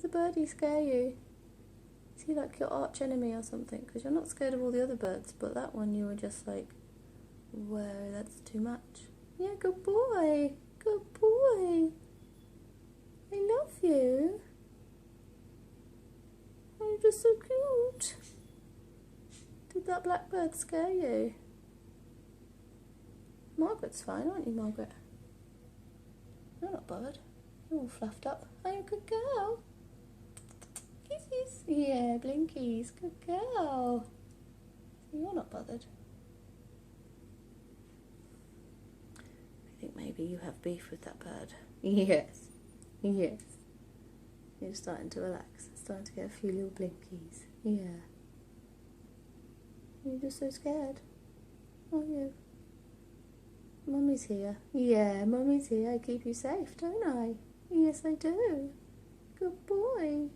Does the birdie scare you? Is he like your arch enemy or something? Because you're not scared of all the other birds, but that one you were just like, whoa, that's too much. Yeah, good boy. Good boy. I love you. Oh, you're just so cute. Did that blackbird scare you? Margaret's fine, aren't you, Margaret? You're not bothered. You're all fluffed up. Oh, you're a good girl. Kisses. Yeah, blinkies. Good girl. So you're not bothered. I think maybe you have beef with that bird. Yes. Yes. You're starting to relax. Starting to get a few little blinkies. Yeah. You're just so scared. Aren't you? Mummy's here. Yeah, Mummy's here. I keep you safe, don't I? Yes, I do. Good boy.